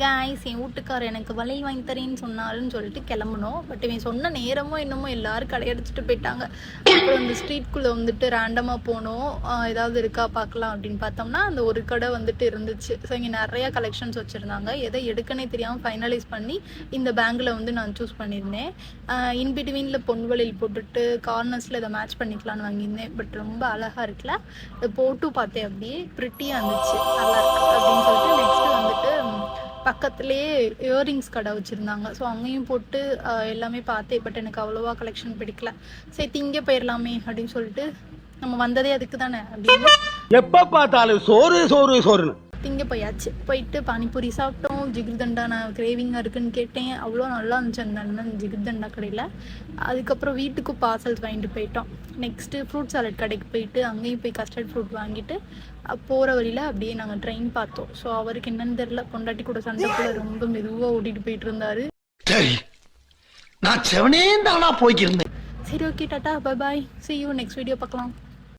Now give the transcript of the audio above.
Guys என் வீட்டுக்கார் எனக்கு வளையல் வாங்கி தரேன்னு சொன்னாருன்னு சொல்லிட்டு கிளம்பணும். பட் இவன் சொன்ன நேரமோ என்னமோ எல்லாரும் கடையடிச்சிட்டு போயிட்டாங்க. அப்புறம் இந்த ஸ்ட்ரீட்குள்ளே வந்துட்டு ரேண்டமாக போனோம். ஏதாவது இருக்கா பார்க்கலாம் அப்படின்னு பார்த்தோம்னா அந்த ஒரு கடை வந்துட்டு இருந்துச்சு. ஸோ இங்கே நிறையா கலெக்ஷன்ஸ் வச்சுருந்தாங்க. எதை எடுக்கனே தெரியாமல் ஃபைனலைஸ் பண்ணி இந்த பேங்கில் வந்து நான் சூஸ் பண்ணியிருந்தேன். இன்பிட்வீனில் பொன் வளையல் போட்டுட்டு கார்னர்ஸில் இதை மேட்ச் பண்ணிக்கலான்னு வாங்கியிருந்தேன். பட் ரொம்ப அழகாக இருக்குல்ல. இதை போட்டு பார்த்தேன், அப்படியே ப்ரிட்டியாக இருந்துச்சு, நல்லா இருக்கு அப்படின்னு சொல்லிட்டு நெக்ஸ்ட்டு வந்துட்டு பக்கத்துலேயே இயரிங்ஸ் கடை வச்சுருந்தாங்க. ஸோ அங்கேயும் போட்டு எல்லாமே பார்த்தேன். பட் எனக்கு அவ்வளோவா கலெக்ஷன் பிடிக்கல. சரி இங்கே போயிடலாமே அப்படின்னு சொல்லிட்டு, நம்ம வந்ததே அதுக்கு தானே அப்படின்னு எப்போ பார்த்தாலும் சோறு சோறு சோறுன்னு திங்க போயாச்சு. போயிட்டு பானிபூரி சாப்பிட்டோம். ஜிகிர்தண்டா நான் கிரேவிங்காக இருக்குன்னு கேட்டேன். அவ்வளோ நல்லா இருந்துச்சு அந்த அண்ணன் ஜிகிர்தண்டா கடையில். அதுக்கப்புறம் வீட்டுக்கு பார்சல்ஸ் வாங்கிட்டு போயிட்டோம். நெக்ஸ்ட்டு ஃப்ரூட் சாலட் கடைக்கு போயிட்டு அங்கேயும் போய் கஸ்டர்ட் ஃப்ரூட் வாங்கிட்டு போகிற வழியில் அப்படியே நாங்கள் ட்ரெயின் பார்த்தோம். ஸோ அவருக்கு என்னன்னு தெரில, பொண்டாட்டி கூட சண்டைக்குள்ள ரொம்ப மெதுவாக ஓட்டிகிட்டு போயிட்டு இருந்தாரு. சரி நான் செவனே தானா போய்க்கிருந்தேன். சரி okay, tata, bye bye, see you next video பார்க்கலாம்.